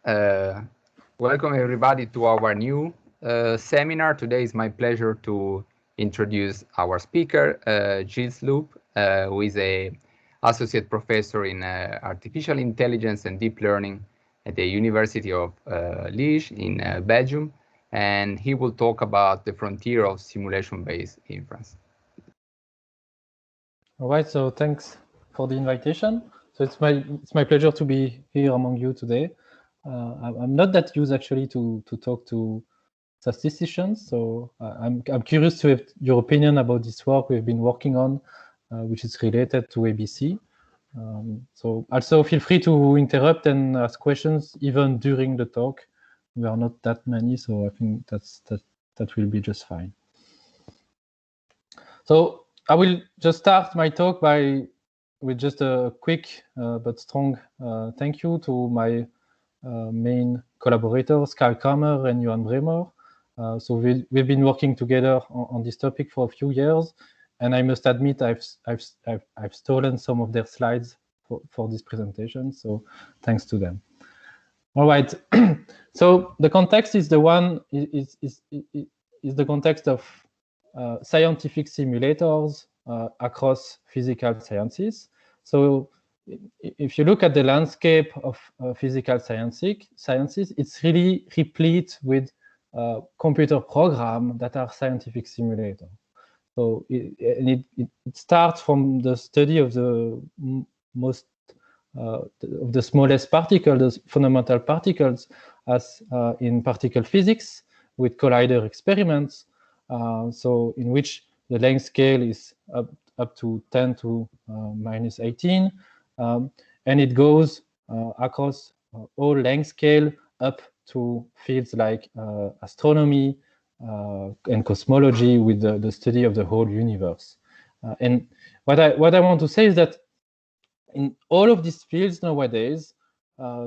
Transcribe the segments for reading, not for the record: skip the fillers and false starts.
Uh, Welcome everybody to our new seminar. Today is my pleasure to introduce our speaker, Gilles Loup, who is a associate professor in artificial intelligence and deep learning at the University of Liège in Belgium, and he will talk about the frontier of simulation-based inference. All right, so thanks for the invitation. So it's my pleasure to be here among you today. I'm not that used actually to talk to statisticians, so I'm curious to have your opinion about this work we've been working on, which is related to ABC. So also feel free to interrupt and ask questions even during the talk. We are not that many, so I think that will be just fine. So I will just start my talk with just a quick but strong thank you to my main collaborators, Karl Kramer and Johan Bremer. So we've been working together on this topic for a few years, and I must admit I've stolen some of their slides for this presentation. So thanks to them. All right. So the context is the one is the context of scientific simulators across physical sciences. So if you look at the landscape of physical sciences, it's really replete with computer programs that are scientific simulators. So it starts from the study of the of the smallest particle, the fundamental particles, as in particle physics with collider experiments. So in which the length scale is up to 10 to minus 18, and it goes across all length scale up to fields like astronomy and cosmology with the study of the whole universe. And what I want to say is that in all of these fields nowadays,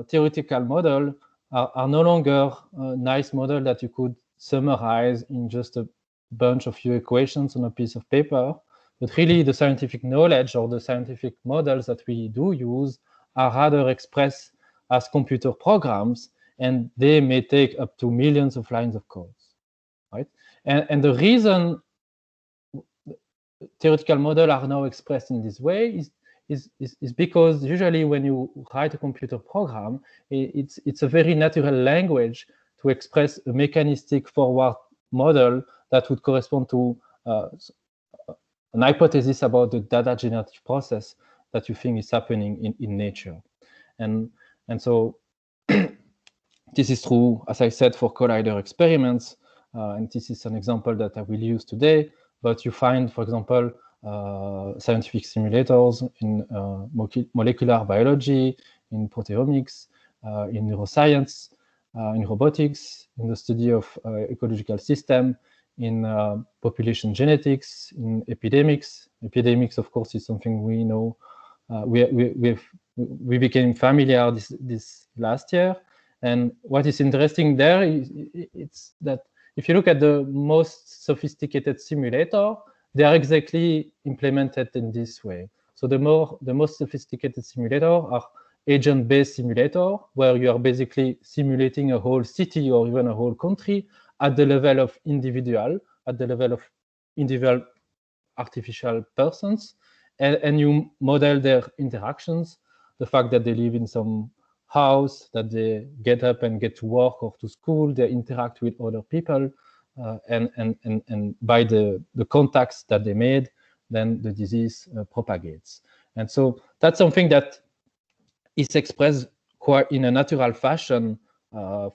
theoretical models are no longer a nice model that you could summarize in just a bunch of few equations on a piece of paper, but really the scientific knowledge or the scientific models that we do use are rather expressed as computer programs, and they may take up to millions of lines of code, right? And the reason theoretical models are now expressed in this way is because usually when you write a computer program, it's a very natural language to express a mechanistic forward model that would correspond to an hypothesis about the data generative process that you think is happening in nature. And so this is true, as I said, for collider experiments, and this is an example that I will use today, but you find, for example, scientific simulators in molecular biology, in proteomics, in neuroscience, in robotics, in the study of ecological system, in population genetics, in epidemics. Epidemics, of course, is something we know. We became familiar this last year. And what is interesting there it's that if you look at the most sophisticated simulator, they are exactly implemented in this way. So the most sophisticated simulator are agent-based simulator, where you are basically simulating a whole city or even a whole country at the level of individual artificial persons, and you model their interactions, the fact that they live in some house, that they get up and get to work or to school, they interact with other people, and by the contacts that they made, then the disease propagates. And so that's something that is expressed quite in a natural fashion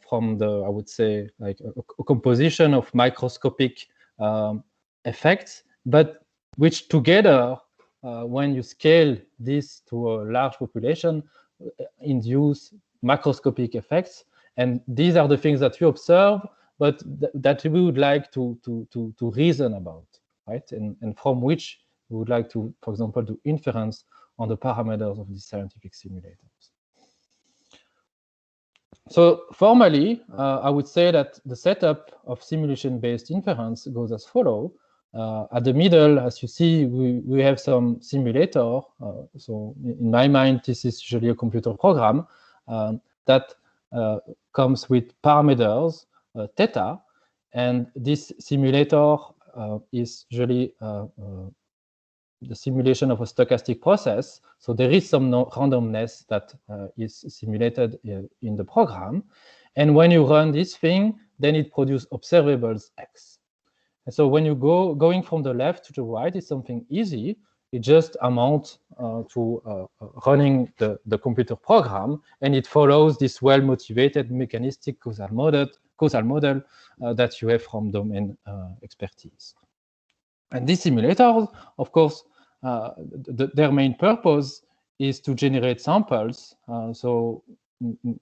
from the, I would say, like a composition of microscopic effects, but which together, when you scale this to a large population, induce macroscopic effects. And these are the things that you observe, but that we would like to reason about, right? And from which we would like to, for example, do inference on the parameters of these scientific simulators. So formally, I would say that the setup of simulation-based inference goes as follows. At the middle, as you see, we have some simulator. So in my mind, this is usually a computer program that comes with parameters theta, and this simulator is usually the simulation of a stochastic process. So there is some randomness that is simulated in the program. And when you run this thing, then it produces observables X. And so when you going from the left to the right is something easy. It just amounts to running the computer program, and it follows this well-motivated mechanistic causal model that you have from domain expertise. And these simulators, of course, their main purpose is to generate samples. So in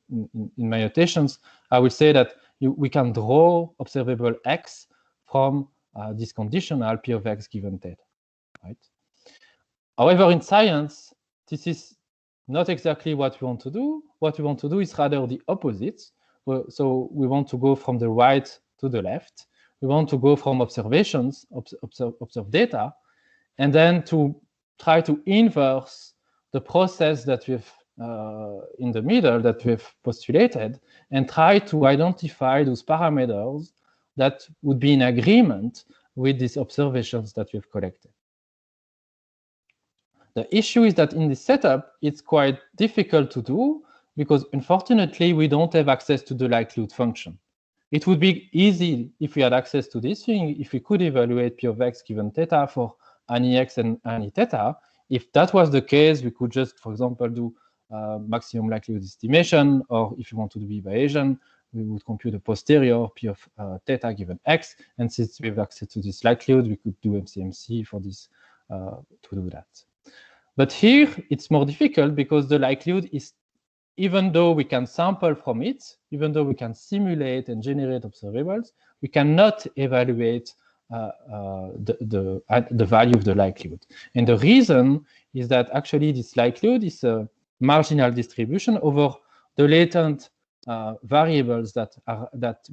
my notations, I will say that we can draw observable X from this conditional P of X given theta, right? However, in science, this is not exactly what we want to do. What we want to do is rather the opposite. So we want to go from the right to the left. We want to go from observations, observe data, and then to try to inverse the process that we've in the middle that we've postulated, and try to identify those parameters that would be in agreement with these observations that we've collected. The issue is that in this setup, it's quite difficult to do because unfortunately, we don't have access to the likelihood function. It would be easy if we had access to this thing, if we could evaluate P of X given theta for any X and any theta. If that was the case, we could just, for example, do maximum likelihood estimation, or if you want to do Bayesian, we would compute a posterior P of theta given X. And since we have access to this likelihood, we could do MCMC for this to do that. But here, it's more difficult because the likelihood is, even though we can sample from it, even though we can simulate and generate observables, we cannot evaluate the value of the likelihood. And the reason is that actually this likelihood is a marginal distribution over the latent variables that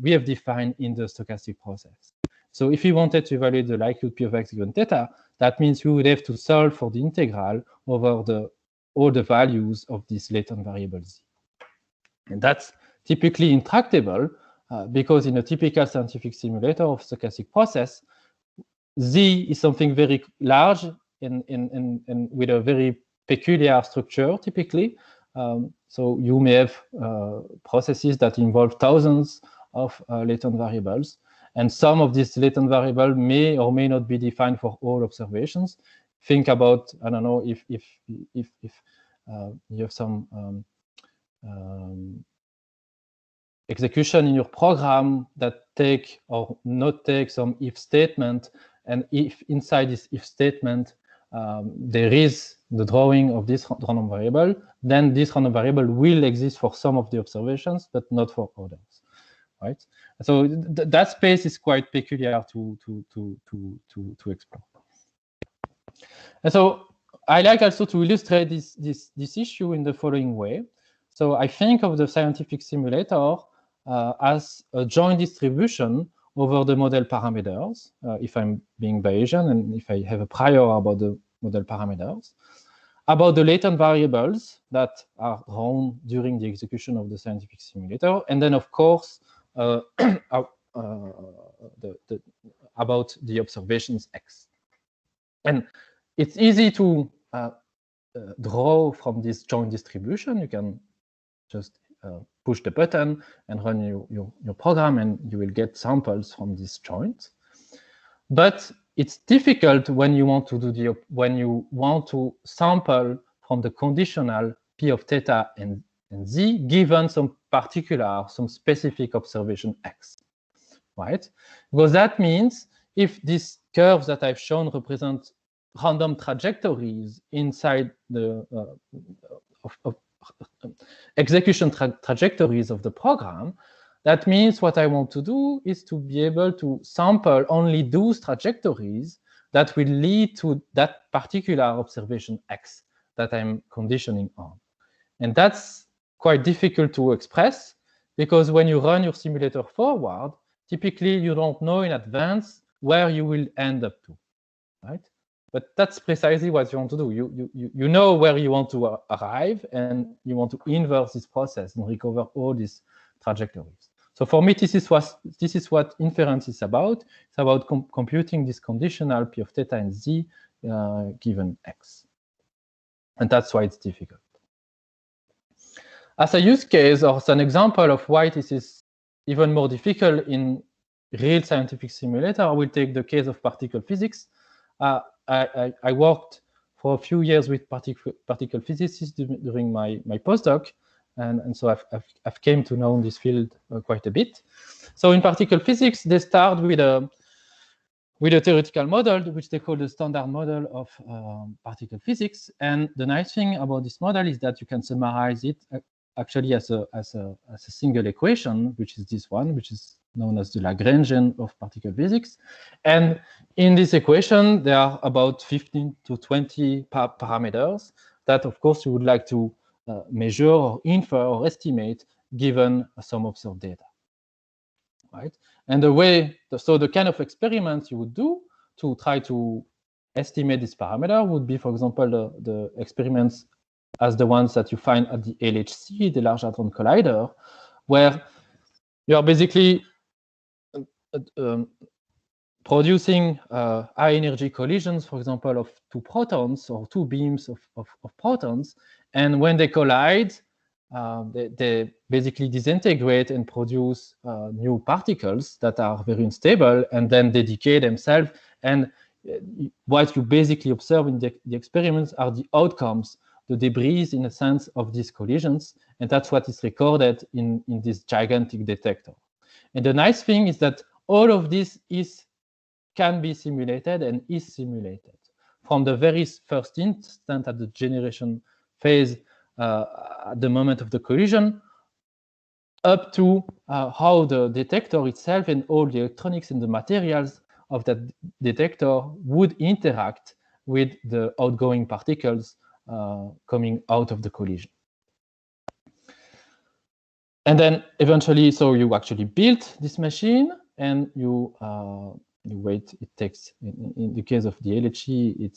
we have defined in the stochastic process. So if we wanted to evaluate the likelihood P of X given theta, that means we would have to solve for the integral over all the values of this latent variable Z. And that's typically intractable because in a typical scientific simulator of stochastic process, Z is something very large and with a very peculiar structure typically. So you may have processes that involve thousands of latent variables. And some of these latent variables may or may not be defined for all observations. Think about, I don't know, if you have some execution in your program that take or not take some if statement, and if inside this if statement there is the drawing of this random variable, then this random variable will exist for some of the observations, but not for others, right? So that space is quite peculiar to explore. And so I like also to illustrate this issue in the following way. So I think of the scientific simulator as a joint distribution over the model parameters, if I'm being Bayesian and if I have a prior about the model parameters, about the latent variables that are drawn during the execution of the scientific simulator, and then of course about the observations X. And it's easy to draw from this joint distribution. You can just push the button and run your program, and you will get samples from this joint. But it's difficult when you want to do when you want to sample from the conditional P of theta and Z given some particular, some specific observation X, right? Because that means if these curves that I've shown represent random trajectories inside the execution trajectories of the program, that means what I want to do is to be able to sample only those trajectories that will lead to that particular observation X that I'm conditioning on. And that's quite difficult to express because when you run your simulator forward, typically you don't know in advance where you will end up to, right? But that's precisely what you want to do. You know where you want to arrive, and you want to inverse this process and recover all these trajectories. So for me, this is what inference is about. It's about computing this conditional P of theta and Z given X. And that's why it's difficult. As a use case or as an example of why this is even more difficult in real scientific simulator, I will take the case of particle physics. I worked for a few years with particle physicists during my postdoc, and so I've came to know this field quite a bit. So in particle physics, they start with a theoretical model, which they call the standard model of particle physics. And the nice thing about this model is that you can summarize it actually as a single equation, which is this one, which is known as the Lagrangian of particle physics. And in this equation, there are about 15 to 20 parameters that, of course, you would like to measure or infer or estimate given some observed data, right? And the kind of experiments you would do to try to estimate this parameter would be, for example, the experiments as the ones that you find at the LHC, the Large Hadron Collider, where you are basically producing high energy collisions, for example, of two protons or two beams of protons. And when they collide, they basically disintegrate and produce new particles that are very unstable, and then they decay themselves. And what you basically observe in the experiments are the outcomes, the debris, in a sense, of these collisions. And that's what is recorded in this gigantic detector. And the nice thing is that all of this can be simulated and is simulated from the very first instant at the generation phase at the moment of the collision up to how the detector itself and all the electronics and the materials of that detector would interact with the outgoing particles coming out of the collision. And then eventually, so you actually built this machine, and you wait. It takes, in the case of the LHC,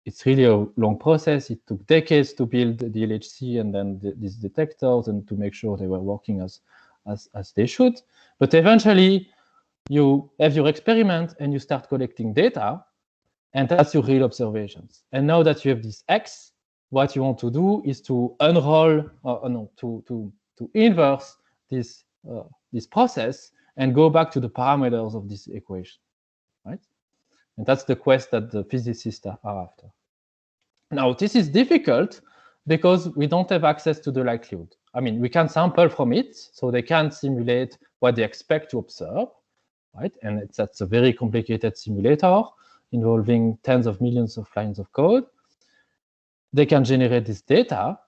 it's really a long process. It took decades to build the LHC and then these detectors, and to make sure they were working as they should. But eventually, you have your experiment and you start collecting data, and that's your real observations. And now that you have this X, what you want to do is to unroll, to inverse this process and go back to the parameters of this equation, right? And that's the quest that the physicists are after. Now, this is difficult because we don't have access to the likelihood. I mean, we can sample from it, so they can simulate what they expect to observe, right? And that's a very complicated simulator involving tens of millions of lines of code. They can generate this data,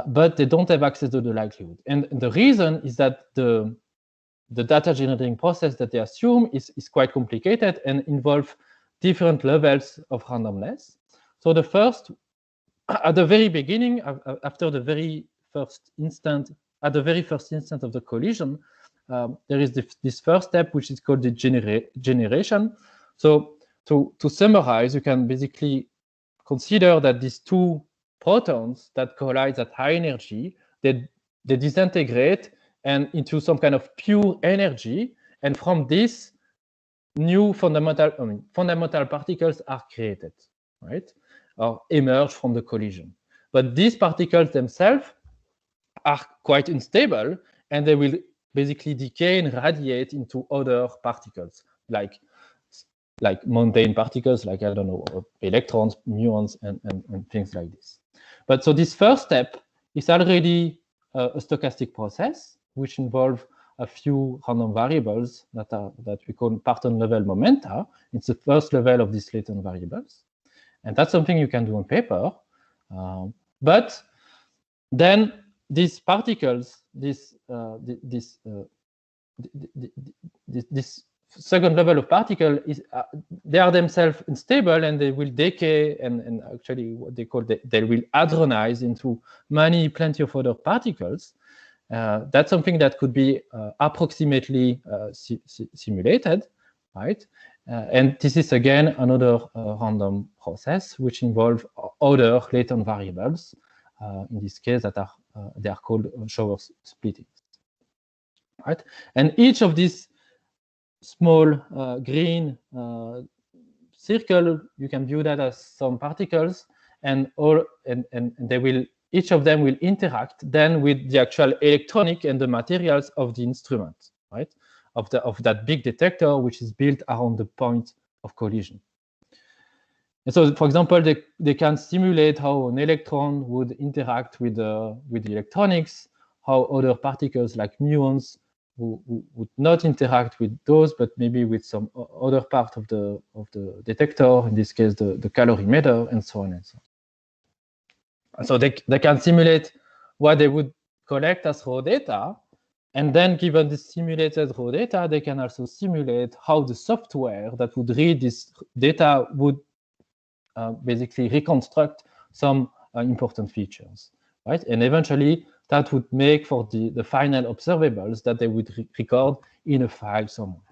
but they don't have access to the likelihood. And the reason is that the data generating process that they assume is quite complicated and involve different levels of randomness. So the first, at the very beginning, after the very first instant, at the very first instant of the collision, there is this first step, which is called the generation. So to summarize, you can basically consider that these two protons that collide at high energy, they disintegrate and into some kind of pure energy, and from this, new fundamental particles are created, right, or emerge from the collision. But these particles themselves are quite unstable, and they will basically decay and radiate into other particles, like mundane particles, like, I don't know, electrons, muons, and things like this. But so this first step is already a stochastic process, which involves a few random variables that we call Parton level momenta. It's the first level of these latent variables. And that's something you can do on paper. But then these particles, this second level of particle they are themselves unstable, and they will decay, and actually what they call they will hadronize into plenty of other particles. That's something that could be approximately simulated, right? And this is again another random process which involves other latent variables. In this case, they are called shower splittings. right? And each of these small green circle, you can view that as some particles, and they will, each of them will interact then with the actual electronic and the materials of the instrument, right? Of that big detector, which is built around the point of collision. And so, for example, they can simulate how an electron would interact with the electronics, how other particles like muons would not interact with those, but maybe with some other part of the detector, in this case, the calorimeter, and so on and so on. So they can simulate what they would collect as raw data, and then given the simulated raw data, they can also simulate how the software that would read this data would basically reconstruct some important features, right? And eventually, that would make for the final observables that they would record in a file somewhere.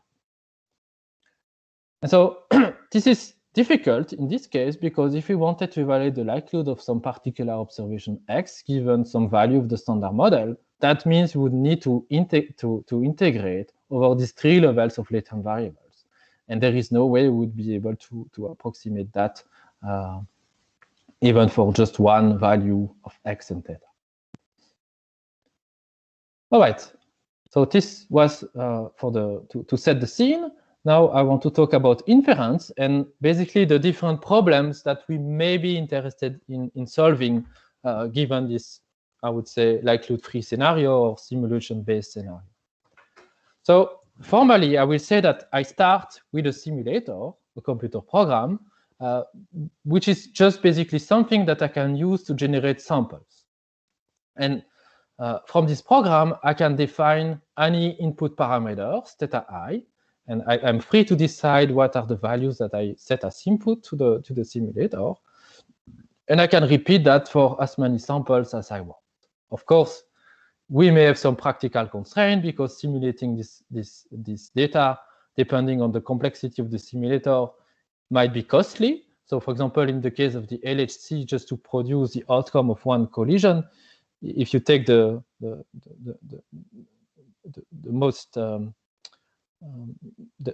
And so this is difficult in this case, because if we wanted to evaluate the likelihood of some particular observation X given some value of the standard model, that means we would need to integrate over these 3 levels of latent variables. And there is no way we would be able to approximate that even for just one value of X and theta. All right, so this was to set the scene. Now I want to talk about inference and basically the different problems that we may be interested in solving given this, I would say, likelihood-free scenario or simulation-based scenario. So formally, I will say that I start with a simulator, a computer program, which is just basically something that I can use to generate samples. And from this program, I can define any input parameters, theta I, and I'm free to decide what are the values that I set as input to the simulator. And I can repeat that for as many samples as I want. Of course, we may have some practical constraint because simulating this data, depending on the complexity of the simulator, might be costly. So for example, in the case of the LHC, just to produce the outcome of one collision, if you take the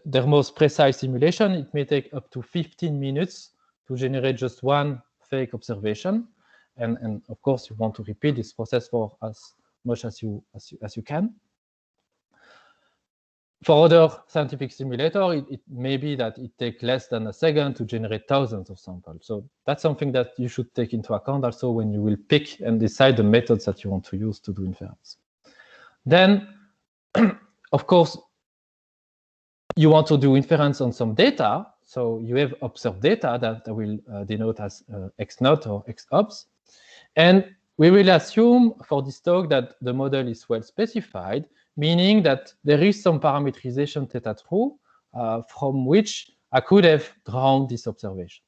their most precise simulation, it may take up to 15 minutes to generate just one fake observation. And of course, you want to repeat this process for as much as you can. For other scientific simulator, it may be that it takes less than a second to generate thousands of samples. So that's something that you should take into account also when you will pick and decide the methods that you want to use to do inference. Then, of course, you want to do inference on some data. So you have observed data that I will denote as X0 or Xobs. And we will assume for this talk that the model is well specified, meaning that there is some parameterization theta true from which I could have drawn this observation.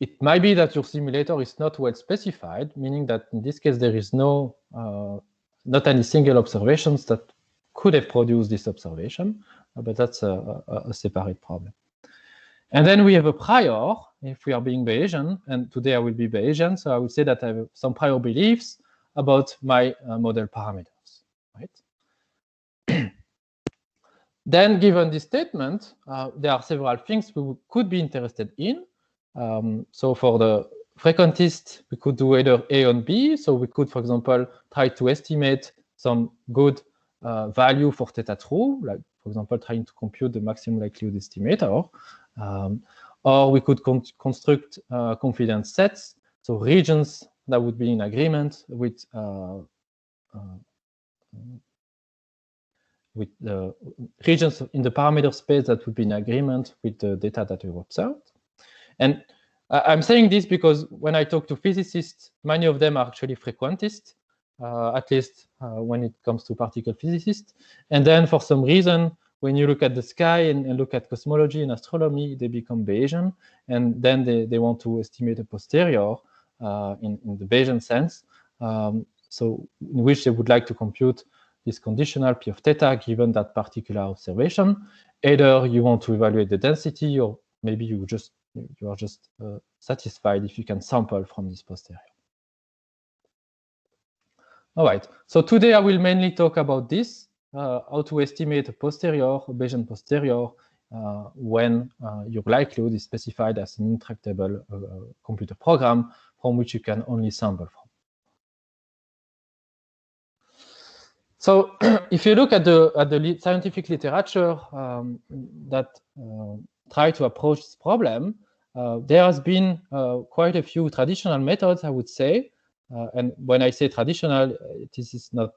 It might be that your simulator is not well specified, meaning that in this case there is not any single observations that could have produced this observation, but that's a separate problem. And then we have a prior, if we are being Bayesian, and today I will be Bayesian, so I would say that I have some prior beliefs about my model parameters, right? Then, given this statement, there are several things we could be interested in. So for the frequentist, we could do either A and B. So we could, for example, try to estimate some good value for theta true, like, for example, trying to compute the maximum likelihood estimator. Or we could construct confidence sets, so regions that would be in agreement with the regions in the parameter space that would be in agreement with the data that we've observed. And I'm saying this because when I talk to physicists, many of them are actually frequentists, at least when it comes to particle physicists. And then for some reason, when you look at the sky and look at cosmology and astronomy, they become Bayesian, and then they want to estimate a posterior in the Bayesian sense, so in which they would like to compute this conditional P of theta given that particular observation. Either you want to evaluate the density, or maybe you are just satisfied if you can sample from this posterior. All right, so today I will mainly talk about this, how to estimate a posterior, a Bayesian posterior, when your likelihood is specified as an intractable computer program from which you can only sample from. So if you look at the scientific literature that try to approach this problem, there has been quite a few traditional methods, I would say. And when I say traditional, this is not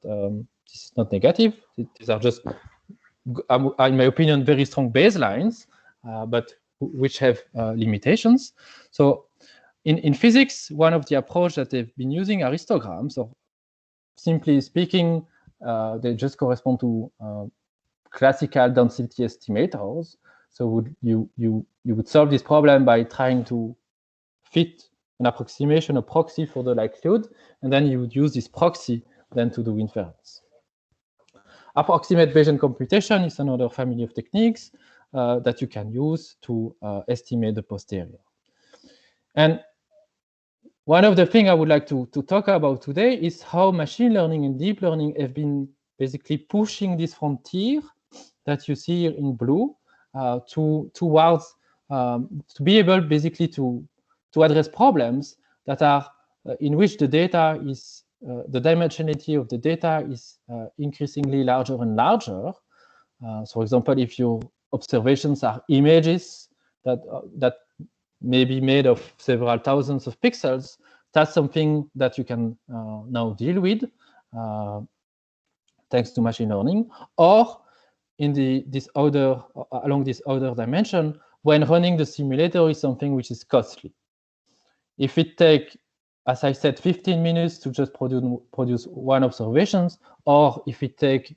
negative. These are just, in my opinion, very strong baselines, but which have limitations. So in physics, one of the approach that they've been using are histograms, or simply speaking, they just correspond to classical density estimators. So you would solve this problem by trying to fit an approximation, a proxy for the likelihood, and then you would use this proxy then to do inference. Approximate Bayesian computation is another family of techniques that you can use to estimate the posterior. And one of the things I would like to talk about today is how machine learning and deep learning have been basically pushing this frontier that you see here in blue towards to be able basically to address problems that are in which the data is the dimensionality of the data is increasingly larger and larger. So, for example, if your observations are images that may be made of several thousands of pixels, that's something that you can now deal with thanks to machine learning, or in along this other dimension, when running the simulator is something which is costly. If it takes, as I said, 15 minutes to just produce one observation, or if it takes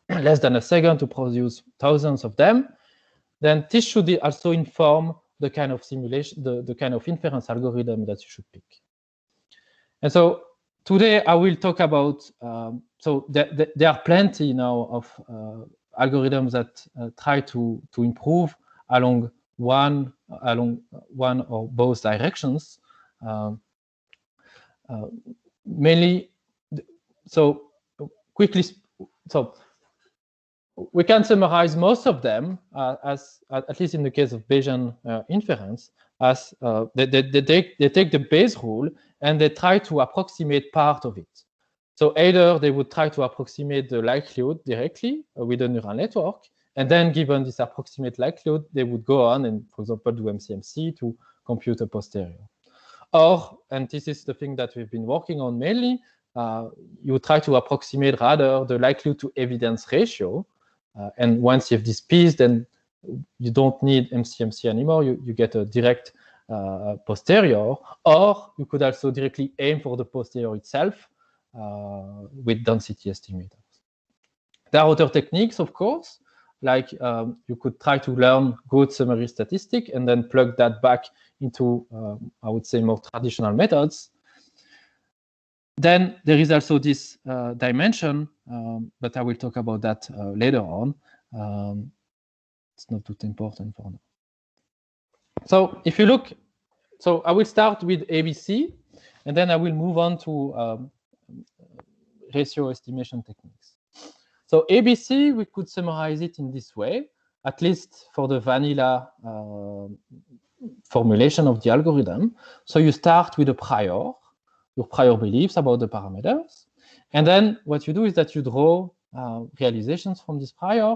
less than a second to produce thousands of them, then this should also inform the kind of simulation, the kind of inference algorithm that you should pick. And so today I will talk about, so there are plenty now of algorithms that try to improve along one or both directions. Mainly, so quickly, so we can summarize most of them as, at least in the case of Bayesian inference, as they take the base rule and they try to approximate part of it. So either they would try to approximate the likelihood directly with a neural network, and then given this approximate likelihood, they would go on and, for example, do MCMC to compute a posterior. Or, and this is the thing that we've been working on mainly, you try to approximate rather the likelihood to evidence ratio. And once you have this piece, then you don't need MCMC anymore. You get a direct posterior, or you could also directly aim for the posterior itself with density estimators. There are other techniques, of course, like you could try to learn good summary statistic and then plug that back into, I would say, more traditional methods. Then there is also this dimension, but I will talk about that later on. It's not too important for now. So if you look, so I will start with ABC, and then I will move on to ratio estimation techniques. So ABC, we could summarize it in this way, at least for the vanilla formulation of the algorithm. So you start with your prior beliefs about the parameters. And then what you do is that you draw realizations from this prior.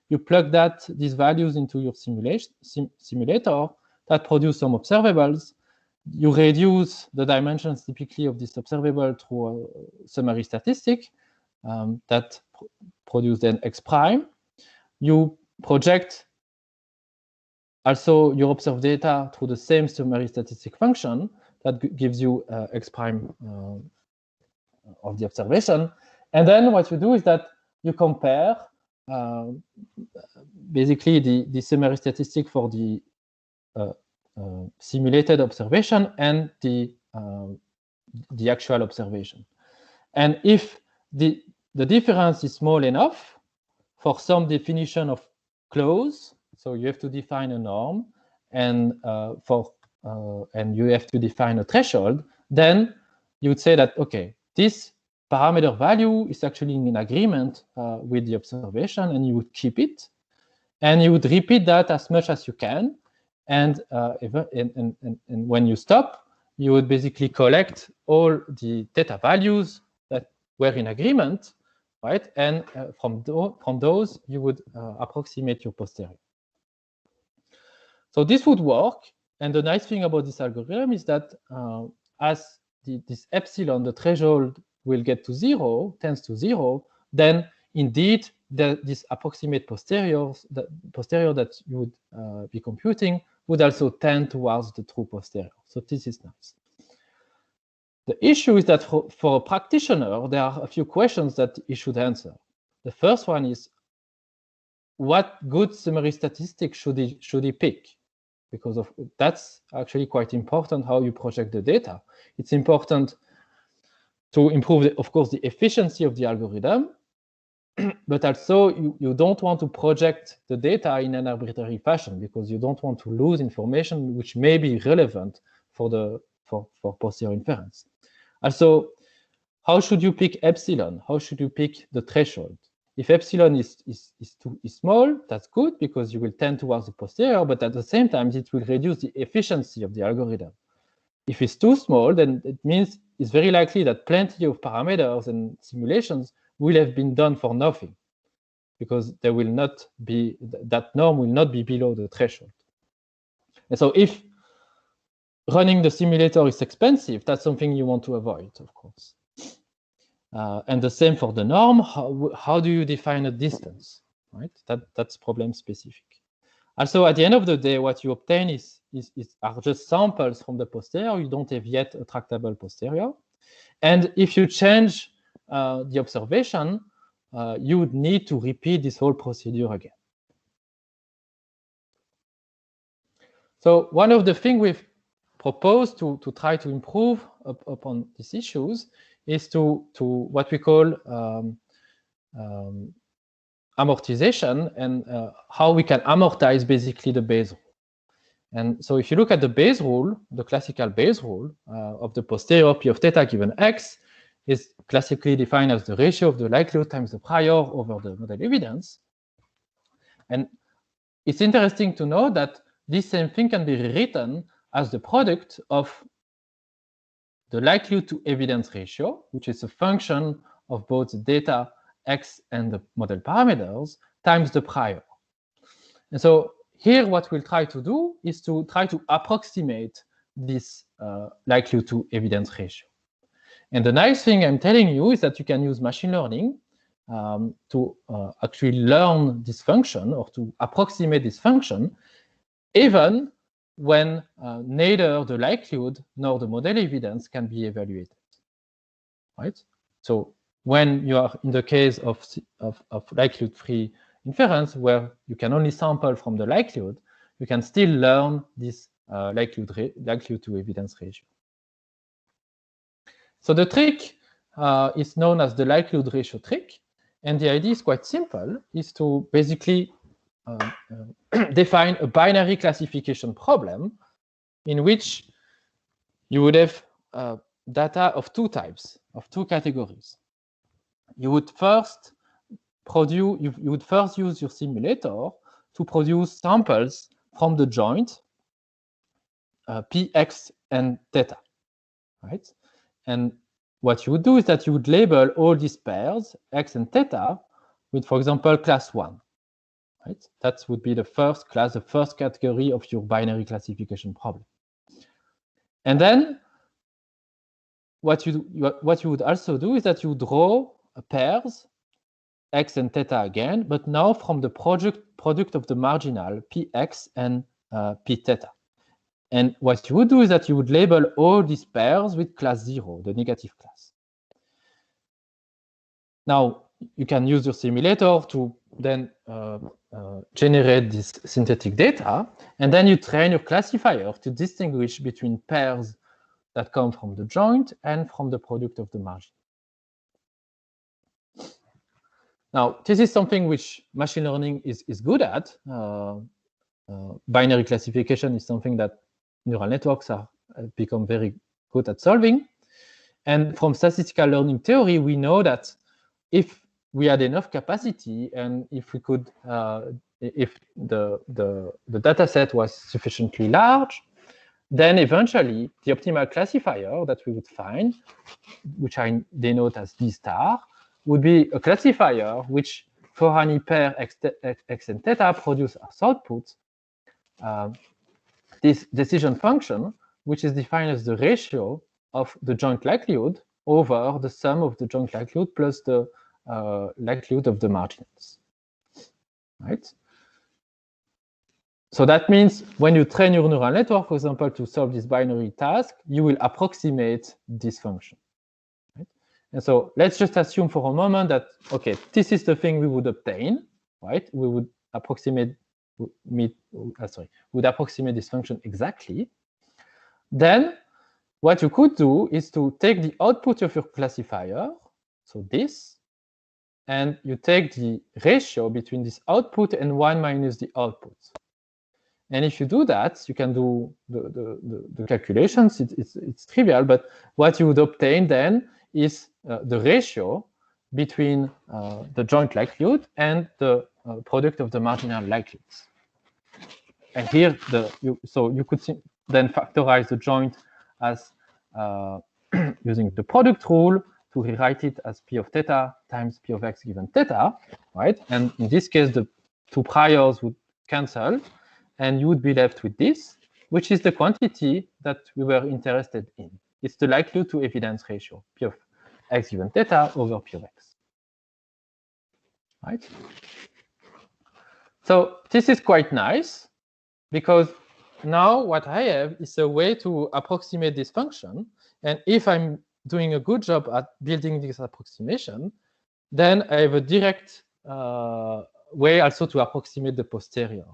You plug these values into your simulator that produce some observables. You reduce the dimensions typically of this observable through a summary statistic that produce then X prime. You project also your observed data through the same summary statistic function that gives you X prime of the observation. And then what you do is that you compare basically the summary statistic for the simulated observation and the actual observation. And if the difference is small enough for some definition of close, so you have to define a norm, and and you have to define a threshold, then you would say that, okay, this parameter value is actually in agreement with the observation, and you would keep it. And you would repeat that as much as you can. And when you stop, you would basically collect all the theta values that were in agreement, right? And from those, you would approximate your posterior. So this would work. And the nice thing about this algorithm is that as this epsilon, the threshold, will get to 0, tends to 0, then indeed this approximate posterior that you would be computing would also tend towards the true posterior. So this is nice. The issue is that for a practitioner, there are a few questions that he should answer. The first one is, what good summary statistic should he pick? Because that's actually quite important how you project the data. It's important to improve, of course, the efficiency of the algorithm, but also you don't want to project the data in an arbitrary fashion, because you don't want to lose information which may be relevant for posterior inference. Also, how should you pick epsilon? How should you pick the threshold? If epsilon is small, that's good, because you will tend towards the posterior, but at the same time, it will reduce the efficiency of the algorithm. If it's too small, then it means it's very likely that plenty of parameters and simulations will have been done for nothing, because there will not be, that norm will not be below the threshold. And so if running the simulator is expensive, that's something you want to avoid, of course. And the same for the norm. How do you define a distance, right? That's problem specific. Also, at the end of the day, what you obtain are just samples from the posterior. You don't have yet a tractable posterior. And if you change the observation, you would need to repeat this whole procedure again. So one of the things we've proposed to try to improve upon these issues is to what we call amortization, and how we can amortize basically the Bayes rule. And so if you look at the Bayes rule, the classical Bayes rule of the posterior P of theta given X is classically defined as the ratio of the likelihood times the prior over the model evidence. And it's interesting to know that this same thing can be rewritten as the product of the likelihood to evidence ratio, which is a function of both the data X and the model parameters times the prior. And so here what we'll try to do is to try to approximate this likelihood to evidence ratio. And the nice thing I'm telling you is that you can use machine learning to actually learn this function, or to approximate this function, even when neither the likelihood nor the model evidence can be evaluated, right? So when you are in the case of likelihood-free inference, where you can only sample from the likelihood, you can still learn this likelihood to evidence ratio. So the trick is known as the likelihood ratio trick, and the idea is quite simple, is to basically define a binary classification problem in which you would have data of two types, of two categories. You would first use your simulator to produce samples from the joint P, X, and theta, right? And what you would do is that you would label all these pairs, X and theta, with, for example, class 1. Right? That would be the first class, the first category of your binary classification problem. And then what you would also do is that you draw pairs, X and theta again, but now from the product of the marginal Px and P theta. And what you would do is that you would label all these pairs with class 0, the negative class. Now, you can use your simulator to then generate this synthetic data, and then you train your classifier to distinguish between pairs that come from the joint and from the product of the margin. Now, this is something which machine learning is good at. Binary classification is something that neural networks have become very good at solving. And from statistical learning theory, we know that if we had enough capacity and if we could, if the data set was sufficiently large, then eventually the optimal classifier that we would find, which I denote as D star, would be a classifier which for any pair x and theta produce as output this decision function, which is defined as the ratio of the joint likelihood over the sum of the joint likelihood plus the likelihood of the marginals, right? So that means when you train your neural network, for example, to solve this binary task, you will approximate this function. Right? And so let's just assume for a moment that, okay, this is the thing we would obtain, right? We would approximate would approximate this function exactly. Then what you could do is to take the output of your classifier, so this, and you take the ratio between this output and 1 minus the output. And if you do that, you can do the calculations. It's trivial, but what you would obtain then is the ratio between the joint likelihood and the product of the marginal likelihoods. And here, so you could then factorize the joint as using the product rule to rewrite it as P of theta times P of x given theta, right? And in this case, the two priors would cancel, and you would be left with this, which is the quantity that we were interested in. It's the likelihood to evidence ratio, P of x given theta over P of x, right? So this is quite nice, because now what I have is a way to approximate this function. And if I'm doing a good job at building this approximation, then I have a direct way also to approximate the posterior.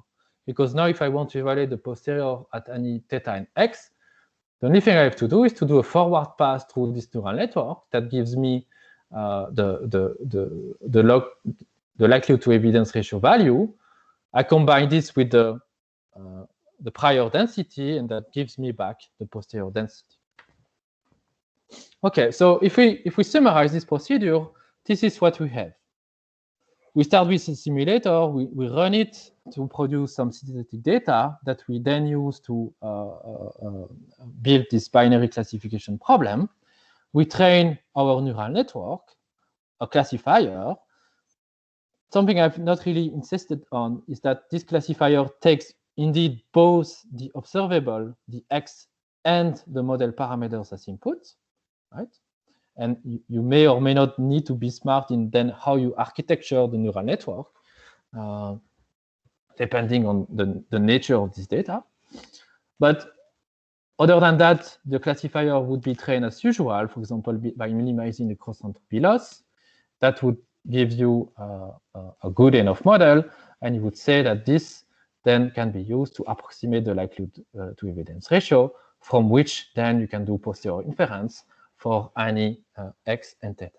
Because now if I want to evaluate the posterior at any theta and x, the only thing I have to do is to do a forward pass through this neural network that gives me the likelihood to evidence ratio value. I combine this with the prior density, and that gives me back the posterior density. Okay, so if we summarize this procedure, this is what we have. We start with a simulator, we run it to produce some synthetic data that we then use to build this binary classification problem. We train our neural network, a classifier. Something I've not really insisted on is that this classifier takes indeed both the observable, the x, and the model parameters as inputs, right? And you may or may not need to be smart in then how you architecture the neural network, depending on the nature of this data. But other than that, the classifier would be trained as usual, for example, by minimizing the cross-entropy loss. That would give you a good enough model, and you would say that this then can be used to approximate the likelihood to evidence ratio, from which then you can do posterior inference for any x and theta.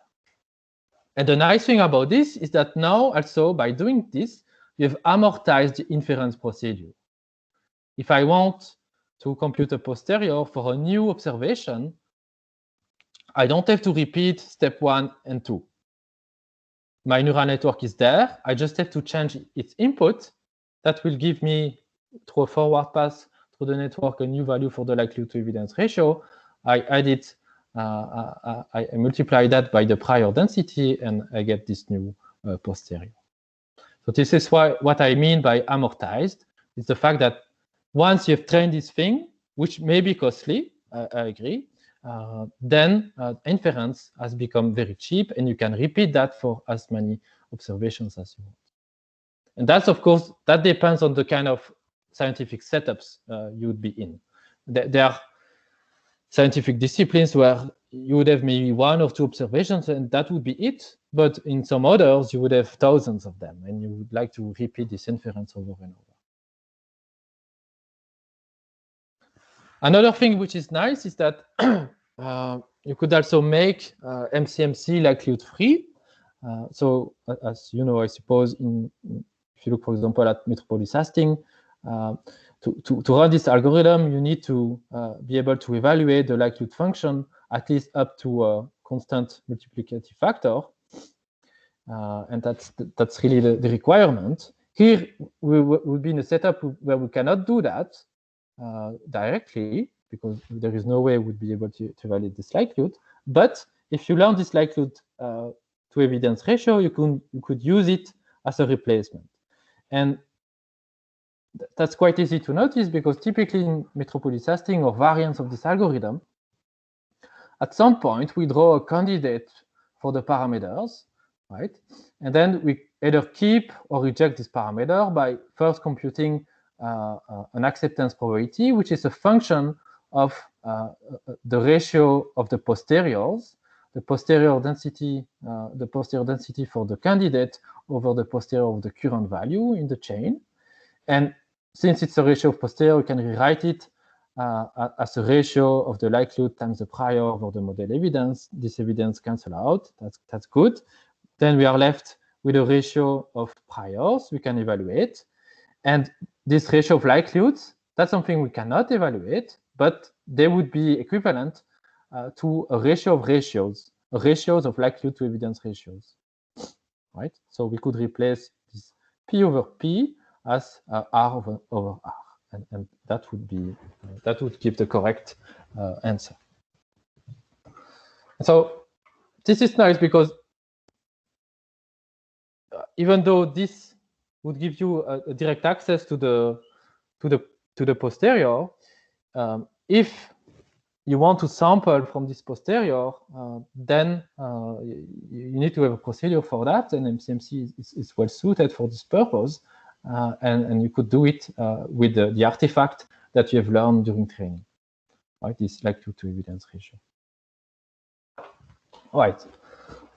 And the nice thing about this is that now also by doing this, you've amortized the inference procedure. If I want to compute a posterior for a new observation, I don't have to repeat step 1 and 2. My neural network is there. I just have to change its input. That will give me, through a forward pass through the network, a new value for the likelihood to evidence ratio. I add it, I multiply that by the prior density, and I get this new posterior. So this is what I mean by amortized, is the fact that once you've trained this thing, which may be costly, I agree, then inference has become very cheap, and you can repeat that for as many observations as you want. And that's, of course, that depends on the kind of scientific setups you would be in. There are scientific disciplines where you would have maybe 1 or 2 observations, and that would be it. But in some others, you would have thousands of them, and you would like to repeat this inference over and over. Another thing which is nice is that you could also make MCMC likelihood free. So as you know, I suppose, if you look, for example, at Metropolis Hastings, to run this algorithm, you need to be able to evaluate the likelihood function at least up to a constant multiplicative factor. And that's really the requirement. Here, we will be in a setup where we cannot do that directly, because there is no way we'd be able to evaluate this likelihood. But if you learn this likelihood to evidence ratio, you could use it as a replacement. And that's quite easy to notice, because typically in metropolis testing or variants of this algorithm, at some point we draw a candidate for the parameters, right? And then we either keep or reject this parameter by first computing an acceptance probability, which is a function of the ratio of the posteriors, the posterior density for the candidate over the posterior of the current value in the chain. And since it's a ratio of posterior, we can rewrite it as a ratio of the likelihood times the prior over the model evidence. This evidence cancel out. That's good. Then we are left with a ratio of priors we can evaluate. And this ratio of likelihoods, that's something we cannot evaluate, but they would be equivalent to a ratio of ratios of likelihood to evidence ratios, right? So we could replace this P over P as R over R, and that would give the correct answer. So this is nice, because even though this would give you a direct access to the posterior, if you want to sample from this posterior, then you need to have a procedure for that, and MCMC is well suited for this purpose, and you could do it with the artifact that you have learned during training, right? This likelihood to evidence ratio. All right.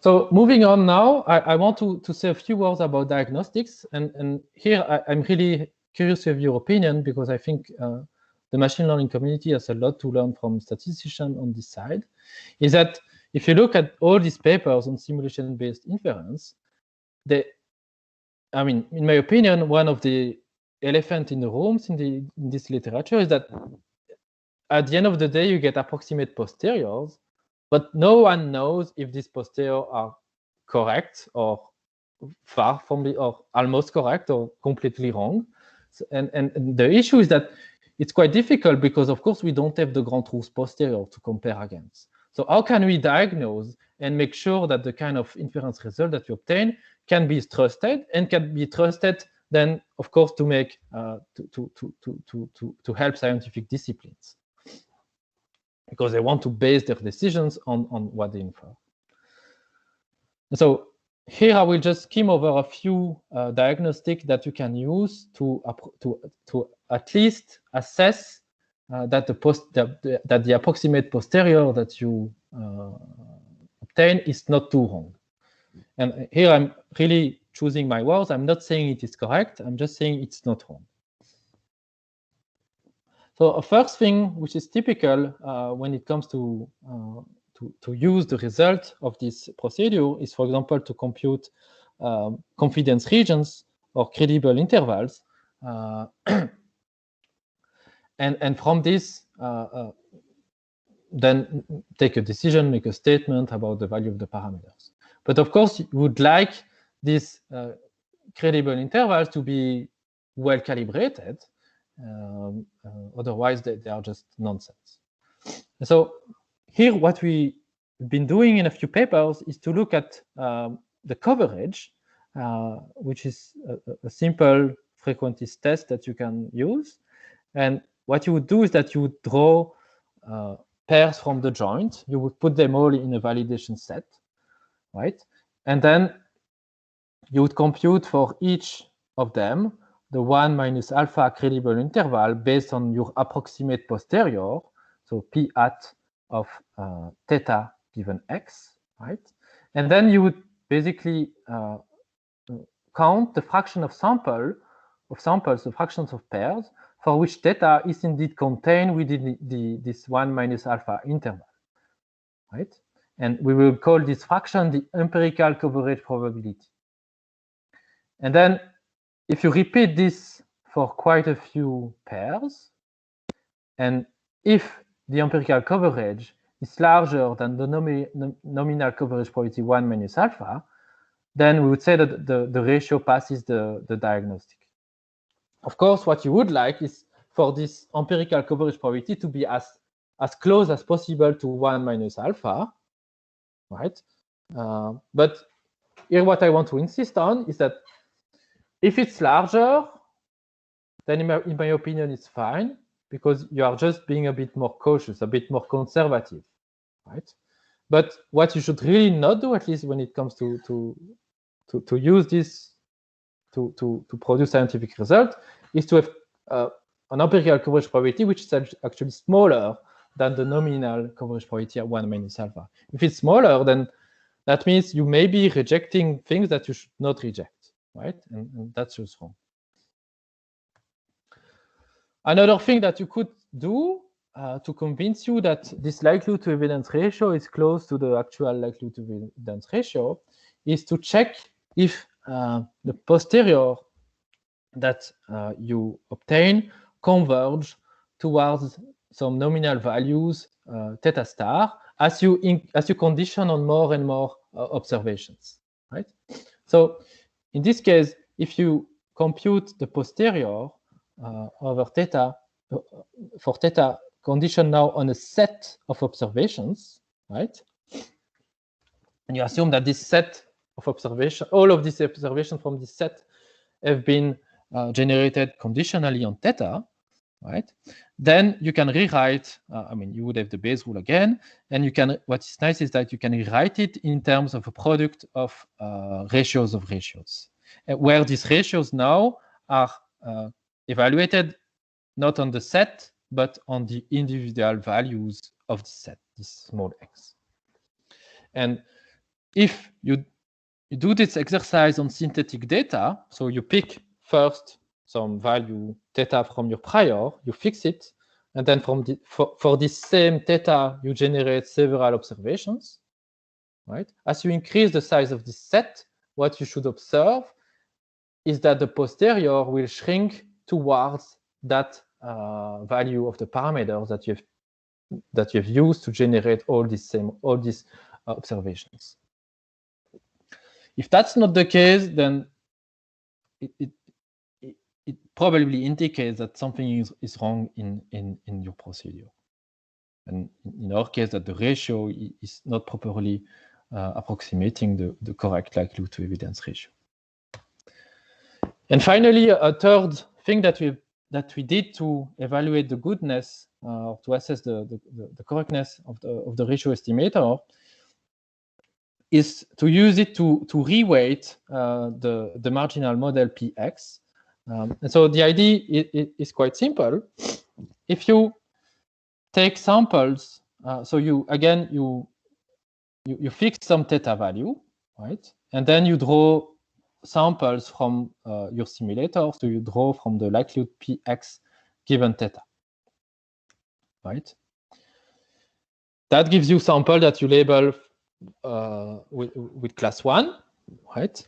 So moving on now, I want to say a few words about diagnostics, and here I'm really curious to have your opinion, because I think the machine learning community has a lot to learn from statisticians on this side. Is that if you look at all these papers on simulation-based inference, I mean, in my opinion, one of the elephant in the rooms in this literature is that at the end of the day, you get approximate posteriors, but no one knows if these posteriors are correct or far from or almost correct or completely wrong. So, and the issue is that it's quite difficult, because of course we don't have the grand truth posterior to compare against. So how can we diagnose and make sure that the kind of inference result that you obtain can be trusted, and can be trusted then, of course, to make to help scientific disciplines, because they want to base their decisions on what they infer. And so here I will just skim over a few diagnostics that you can use to at least assess that the approximate posterior that you obtain is not too wrong. And here I'm really choosing my words. I'm not saying it is correct. I'm just saying it's not wrong. So a first thing which is typical when it comes to use the result of this procedure is, for example, to compute confidence regions or credible intervals. And from this, then take a decision, make a statement about the value of the parameters. But of course, you would like these credible intervals to be well calibrated. Otherwise, they are just nonsense. And so here, what we've been doing in a few papers is to look at the coverage, which is a simple frequentist test that you can use. And what you would do is that you would draw pairs from the joint. You would put them all in a validation set, right? And then you would compute for each of them the 1 minus alpha credible interval based on your approximate posterior, so P hat of theta given x, right? And then you would basically count the fraction of samples, the fractions of pairs, for which theta is indeed contained within this 1 minus alpha interval, right? And we will call this fraction the empirical coverage probability. And then if you repeat this for quite a few pairs. And if the empirical coverage is larger than the nominal coverage probability 1 minus alpha, then we would say that the ratio passes the diagnostic. Of course, what you would like is for this empirical coverage probability to be as close as possible to 1 minus alpha, right? But here what I want to insist on is that if it's larger, then in my opinion, it's fine, because you are just being a bit more cautious, a bit more conservative, right? But what you should really not do, at least when it comes to use this to produce scientific result, is to have an empirical coverage probability which is actually smaller than the nominal coverage probability at 1 minus alpha. If it's smaller, then that means you may be rejecting things that you should not reject, right? And that's just wrong. Another thing that you could do to convince you that this likelihood to evidence ratio is close to the actual likelihood to evidence ratio is to check if the posterior that you obtain converge towards some nominal values theta star as you condition on more and more observations, right? So in this case, if you compute the posterior over theta for theta conditioned now on a set of observations, right? And you assume that this set of observation, all of these observations from this set have been generated conditionally on theta, right? Then you can rewrite, I mean, you would have the Bayes rule again, and you can, what is nice is that you can rewrite it in terms of a product of ratios of ratios, where these ratios now are evaluated not on the set, but on the individual values of the set, this small x. And if you do this exercise on synthetic data, so you pick first some value theta from your prior, you fix it, and then for this same theta, you generate several observations, right? As you increase the size of this set, what you should observe is that the posterior will shrink towards that value of the parameters that you have used to generate all these observations. If that's not the case, then it probably indicates that something is wrong in your procedure. And in our case, that the ratio is not properly approximating the correct likelihood to evidence ratio. And finally, a third thing that we did to evaluate the goodness or to assess the correctness of the ratio estimator is to use it to reweight the marginal model Px. And so the idea is quite simple. If you take samples, so you fix some theta value, right? And then you draw samples from your simulator, so you draw from the likelihood Px given theta, right? That gives you sample that you label with class 1, right?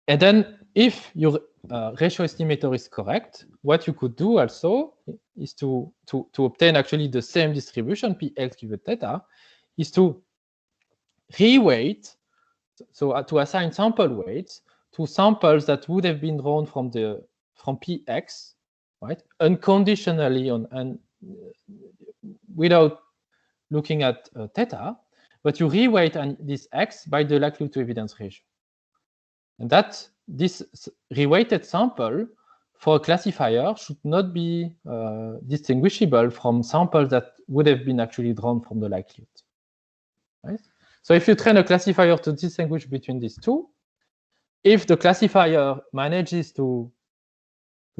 And then if your ratio estimator is correct, what you could do also is to obtain actually the same distribution Px given theta, is to reweight, so to assign sample weights to samples that would have been drawn from Px, right, unconditionally and without looking at theta, but you reweight this x by the likelihood to evidence ratio. And that this reweighted sample for a classifier should not be distinguishable from samples that would have been actually drawn from the likelihood, right? So if you train a classifier to distinguish between these two, if the classifier manages to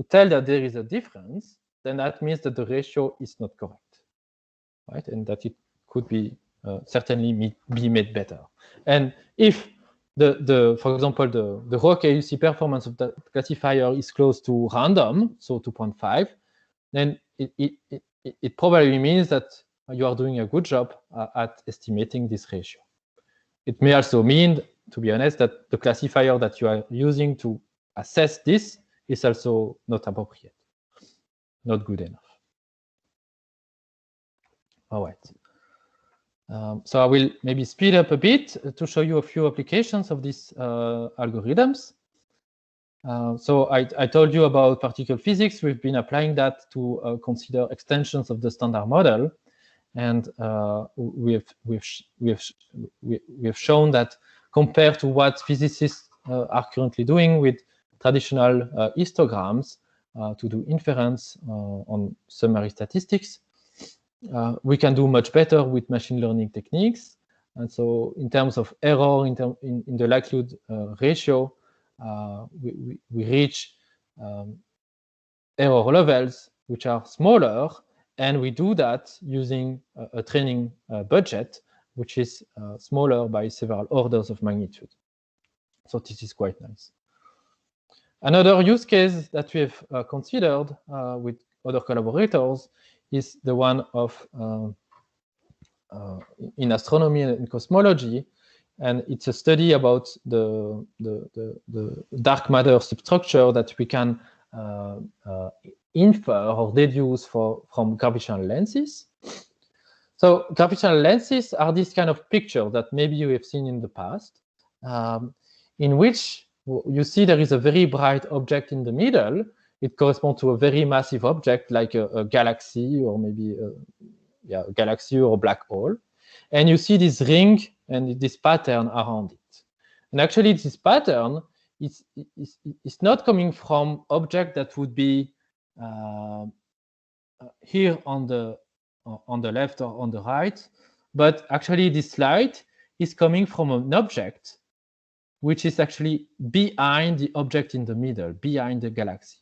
tell that there is a difference, then that means that the ratio is not correct, right? And that it could be certainly be made better. And if for example, the raw KUC performance of the classifier is close to random, so 2.5, then it probably means that you are doing a good job at estimating this ratio. It may also mean, to be honest, that the classifier that you are using to assess this is also not appropriate, not good enough. All right. So I will maybe speed up a bit to show you a few applications of these algorithms. So I told you about particle physics. We've been applying that to consider extensions of the standard model, and we have shown that compared to what physicists are currently doing with traditional histograms to do inference on summary statistics, we can do much better with machine learning techniques. And so in terms of error, in the likelihood ratio, we reach error levels which are smaller, and we do that using a training budget which is smaller by several orders of magnitude. So this is quite nice. Another use case that we have considered with other collaborators is the one of in astronomy and cosmology, and it's a study about the dark matter substructure that we can infer or deduce from gravitational lenses. So gravitational lenses are this kind of picture that maybe you have seen in the past, in which you see there is a very bright object in the middle. It corresponds to a very massive object like a galaxy, or maybe a galaxy or a black hole. And you see this ring and this pattern around it. And actually this pattern is not coming from object that would be here on the left or on the right, but actually this light is coming from an object which is actually behind the object in the middle, behind the galaxy,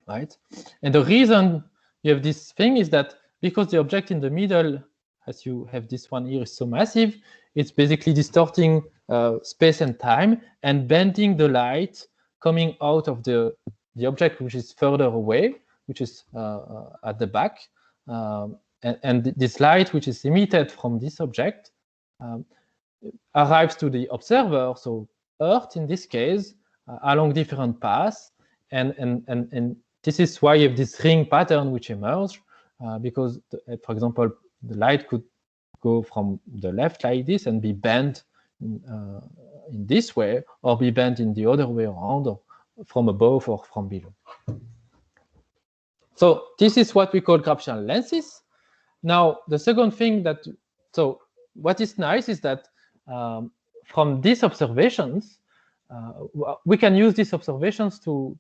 right? And the reason you have this thing is that because the object in the middle, as you have this one here, is so massive, it's basically distorting space and time and bending the light coming out of the object which is further away, which is at the back. And this light, which is emitted from this object, arrives to the observer, so Earth in this case, along different paths. And this is why you have this ring pattern which emerges, because, for example, the light could go from the left like this and be bent in this way, or be bent in the other way around, or from above or from below. So this is what we call gravitational lenses. Now, the second thing so what is nice is that from these observations, we can use these observations to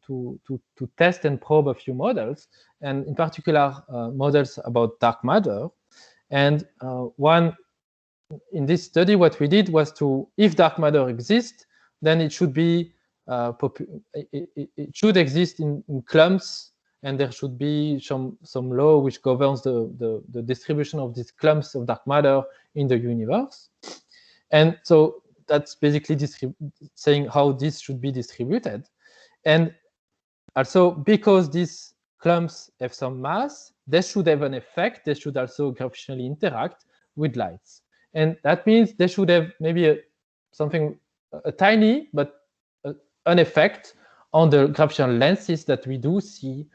test and probe a few models, and in particular models about dark matter. And one in this study, what we did was if dark matter exists, then it should be it should exist in clumps, and there should be some law which governs the distribution of these clumps of dark matter in the universe. And so that's basically saying how this should be distributed. And also, because these clumps have some mass, they should have an effect. They should also gravitationally interact with lights. And that means they should have maybe a tiny, but an effect on the gravitational lenses that we do see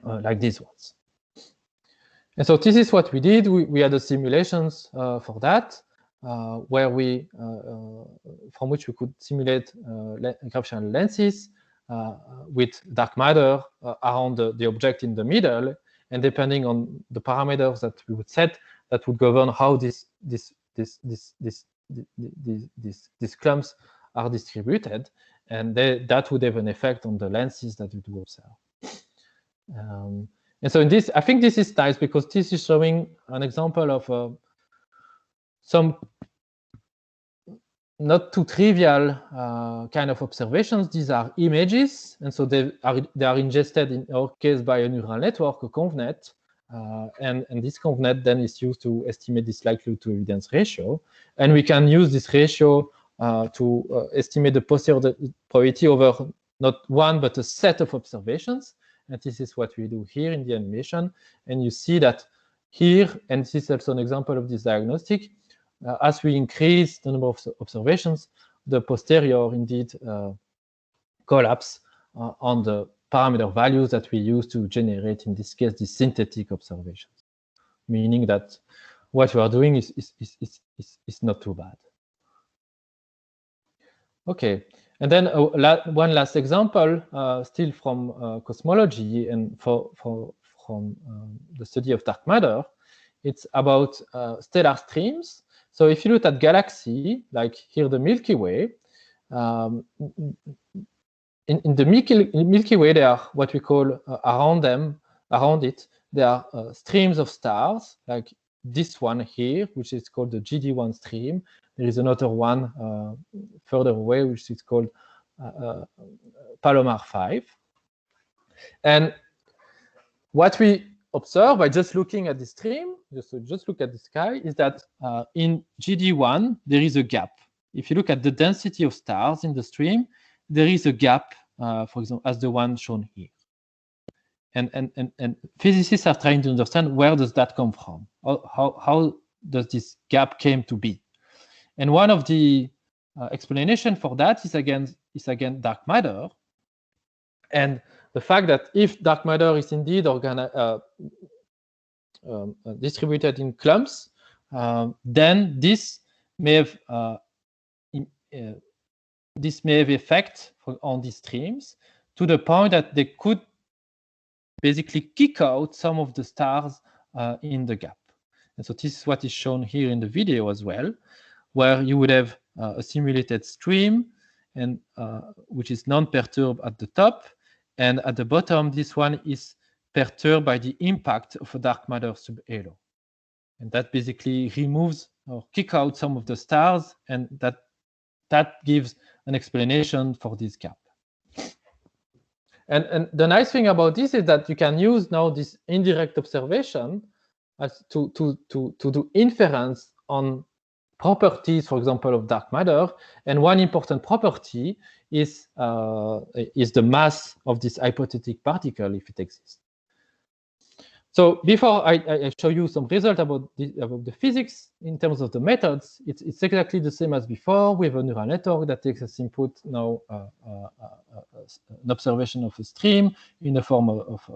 like these ones. And so this is what we did. We had the simulations for that, where from which we could simulate gravitational lenses with dark matter around the object in the middle, and depending on the parameters that we would set, that would govern how these clumps are distributed, and that would have an effect on the lenses that we do observe. And so in this, I think this is nice because this is showing an example of some not too trivial kind of observations. These are images, and so they are ingested in our case by a neural network, a ConvNet, and this ConvNet then is used to estimate this likelihood to evidence ratio, and we can use this ratio to estimate the posterior probability over not one but a set of observations. And this is what we do here in the animation. And you see that here, and this is also an example of this diagnostic, as we increase the number of observations, the posterior indeed collapse on the parameter values that we use to generate, in this case, the synthetic observations, meaning that what we are doing is not too bad. Okay, and then one last example, still from cosmology and from the study of dark matter. It's about stellar streams. So if you look at galaxy, like here the Milky Way, in the Milky Way, there are what we call around it, there are streams of stars, like this one here, which is called the GD1 stream. There is another one further away, which is called Palomar 5. And what we observe by just looking at the stream, just look at the sky, is that in GD1, there is a gap. If you look at the density of stars in the stream, there is a gap, for example, as the one shown here. And physicists are trying to understand where does that come from? How does this gap came to be? And one of the explanation for that is again dark matter. And the fact that if dark matter is indeed distributed in clumps, then this may have effect on these streams to the point that they could basically kick out some of the stars in the gap. And so this is what is shown here in the video as well, where you would have a simulated stream, and which is non-perturbed at the top, and at the bottom, this one is perturbed by the impact of a dark matter subhalo. And that basically removes or kick out some of the stars, and that gives an explanation for this gap. And the nice thing about this is that you can use now this indirect observation as to do inference on properties, for example, of dark matter. And one important property is the mass of this hypothetic particle, if it exists. So before I show you some results about the physics in terms of the methods, it's exactly the same as before. We have a neural network that takes as input now an observation of a stream in the form of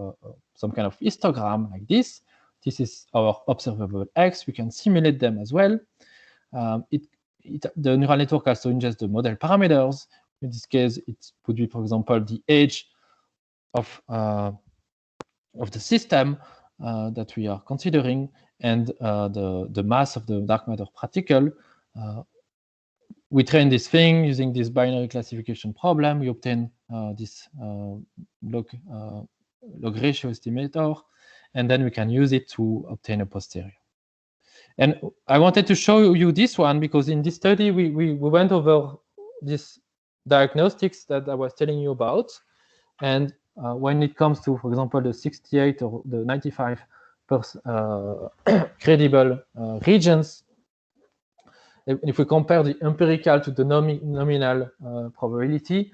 some kind of histogram like this. This is our observable X. We can simulate them as well. The neural network also ingests the model parameters. In this case, it would be, for example, the age of the system that we are considering, and the mass of the dark matter particle. We train this thing using this binary classification problem. We obtain this log ratio estimator, and then we can use it to obtain a posterior. And I wanted to show you this one because in this study, we went over this diagnostics that I was telling you about. And when it comes to, for example, the 68 or the 95% credible regions, if we compare the empirical to the nominal probability,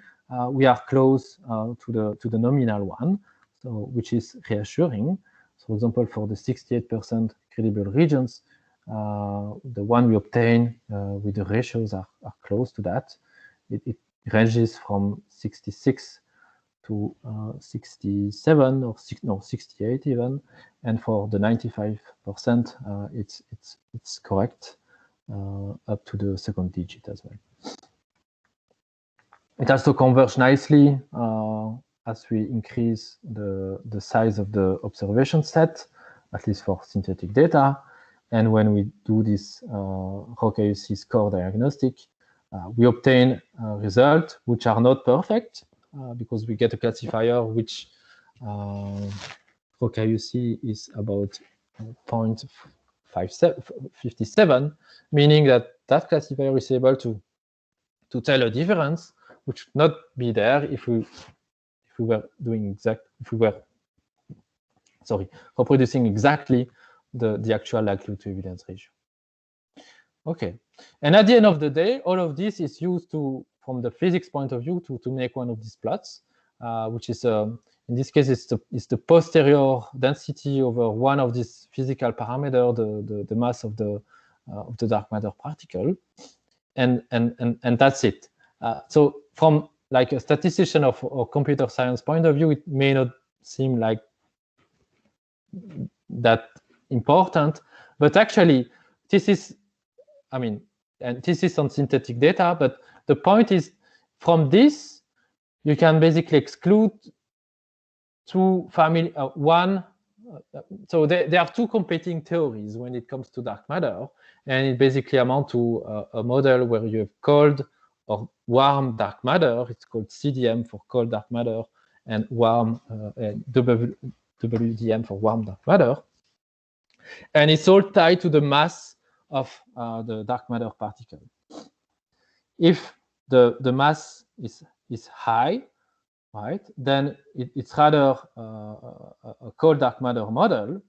we are close to the nominal one, so which is reassuring. So, for example, for the 68% credible regions, the one we obtain with the ratios are close to that. It ranges from 66 to 67 or 68 even, and for the 95%, it's correct up to the second digit as well. It also converges nicely as we increase the size of the observation set, at least for synthetic data. And when we do this RockIUC score diagnostic, we obtain results which are not perfect because we get a classifier which RockIUC is about 0.57, meaning that classifier is able to tell a difference which would not be there if we were reproducing exactly the actual likelihood to evidence ratio. Okay, and at the end of the day, all of this is used from the physics point of view, to make one of these plots, which is in this case it's the posterior density over one of these physical parameters, the mass of the dark matter particle, and that's it. So from like a statistician or computer science point of view, it may not seem like that important, but actually this is, I mean, and this is on synthetic data, but the point is from this, you can basically exclude two family, so there are two competing theories when it comes to dark matter, and it basically amounts to a model where you have cold or warm dark matter. It's called CDM for cold dark matter, and warm WDM for warm dark matter. And it's all tied to the mass of the dark matter particle. If the mass is high, right, then it's rather a cold dark matter model.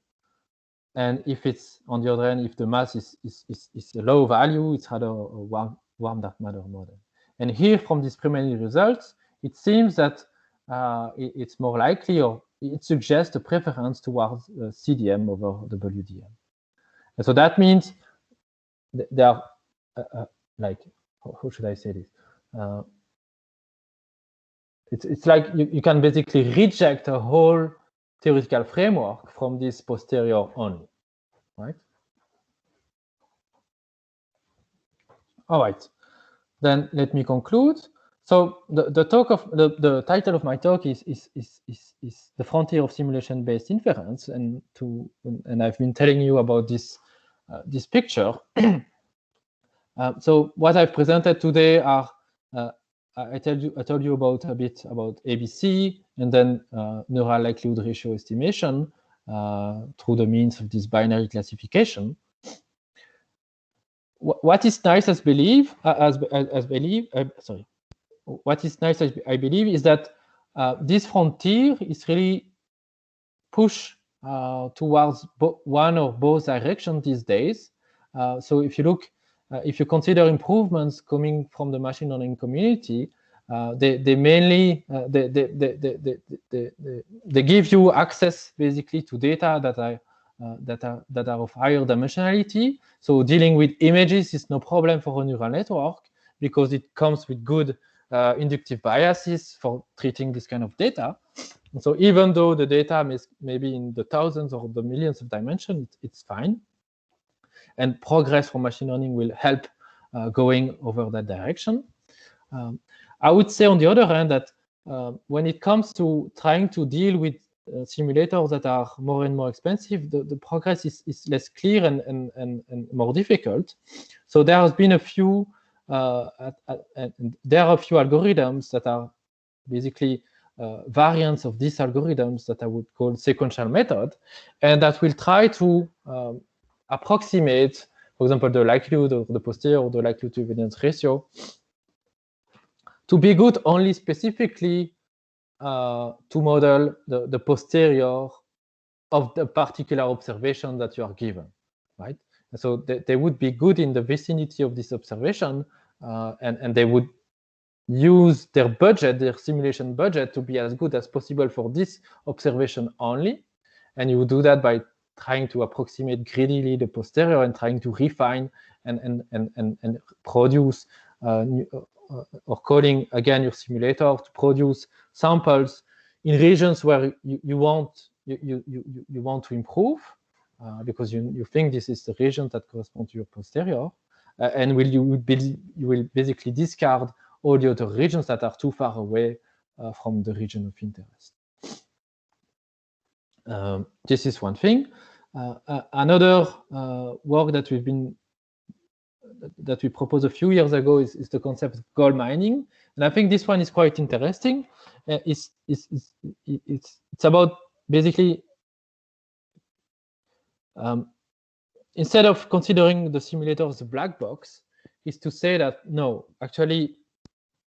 And if it's, on the other hand, if the mass is a low value, it's rather a warm dark matter model. And here, from these preliminary results, it seems that it's more likely, or it suggests a preference towards CDM over WDM. And so that means there are, like, how should I say this? It's like you can basically reject a whole theoretical framework from this posterior only, right? All right, then let me conclude. So the title of my talk is the frontier of simulation-based inference, and I've been telling you about this this picture. So what I've presented today are I told you about a bit about ABC, and then neural likelihood ratio estimation through the means of this binary classification. What is nice I believe is that this frontier is really pushed towards one or both directions these days. So if you look, if you consider improvements coming from the machine learning community, they mainly they give you access basically to data that are of higher dimensionality. So dealing with images is no problem for a neural network because it comes with good inductive biases for treating this kind of data. And so even though the data may be in the thousands or the millions of dimensions, it's fine. And progress from machine learning will help going over that direction. I would say, on the other hand, that when it comes to trying to deal with simulators that are more and more expensive, the progress is less clear and more difficult. So there has been a few, there are a few algorithms that are basically variants of these algorithms that I would call sequential method, and that will try to approximate, for example, the likelihood of the posterior or the likelihood to evidence ratio to be good only specifically to model the posterior of the particular observation that you are given, right? And so they would be good in the vicinity of this observation, and they would use their budget, their simulation budget, to be as good as possible for this observation only. And you would do that by trying to approximate greedily the posterior and trying to refine and produce or calling again your simulator to produce samples in regions where you want to improve because you think this is the region that corresponds to your posterior, and you will basically discard all the other regions that are too far away from the region of interest. This is one thing. Another work that we proposed a few years ago is the concept of gold mining, and I think this one is quite interesting. It's about basically instead of considering the simulator as a black box, is to say that no, actually,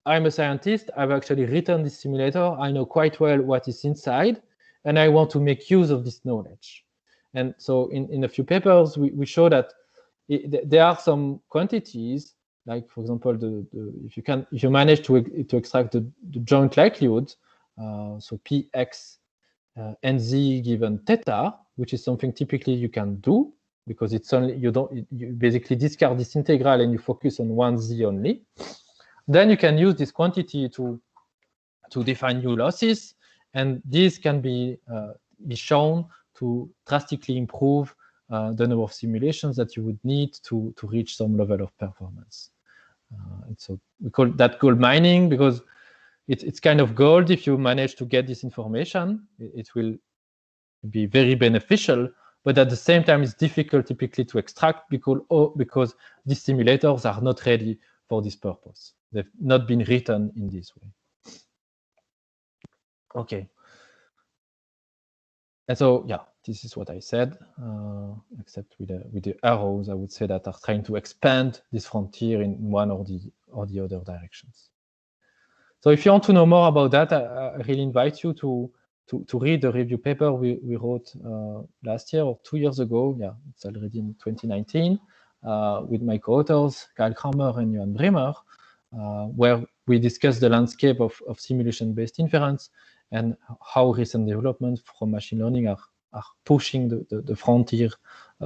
I'm a scientist. I've actually written this simulator. I know quite well what is inside, and I want to make use of this knowledge. And so in a few papers, we show that there are some quantities, like, for example, if you manage to extract the joint likelihood, so Px nz given theta, which is something typically you can do because it's only you basically discard this integral and you focus on one z only. Then you can use this quantity to to define new losses, and these can be shown to drastically improve the number of simulations that you would need to reach some level of performance. And so we call that gold mining because it's kind of gold. If you manage to get this information, it will be very beneficial, but at the same time, it's difficult typically to extract because these simulators are not ready for this purpose. They've not been written in this way. Okay. And so, yeah, this is what I said, except with the arrows, I would say that are trying to expand this frontier in one or the other directions. So if you want to know more about that, I really invite you to read the review paper we wrote last year or 2 years ago. Yeah, it's already in 2019 with my co-authors, Kyle Kramer and Johan Bremer, where we discussed the landscape of simulation-based inference and how recent developments from machine learning are pushing the frontier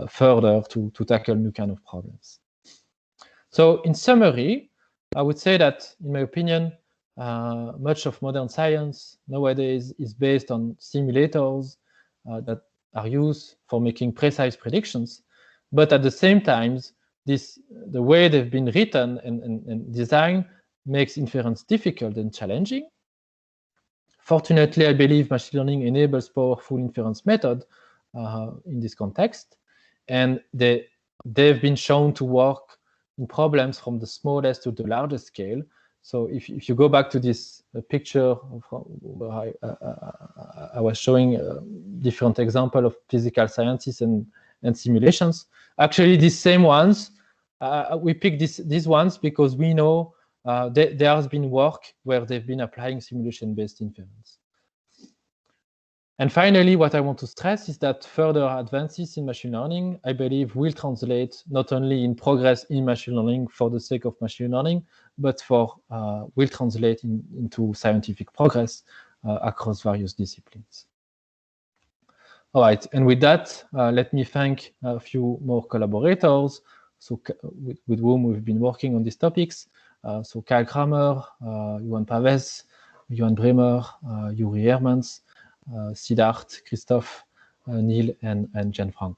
further to tackle new kind of problems. So in summary, I would say that, in my opinion, much of modern science nowadays is based on simulators that are used for making precise predictions, but at the same time, the way they've been written and designed makes inference difficult and challenging. Fortunately, I believe machine learning enables powerful inference method in this context, and they've been shown to work in problems from the smallest to the largest scale. So if you go back to this picture where I was showing different examples of physical sciences and simulations, actually these same ones, we picked these ones because we know there has been work where they've been applying simulation-based inference. And finally, what I want to stress is that further advances in machine learning, I believe, will translate not only in progress in machine learning for the sake of machine learning, but will translate into scientific progress across various disciplines. All right, and with that, let me thank a few more collaborators with whom we've been working on these topics. So Kyle Kramer, Johan Pavez, Johan Bremer, Yuri Hermans, Siddharth, Christophe, Neil, and Gianfranco.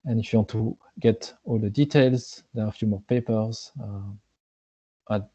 And if you want to get all the details, there are a few more papers at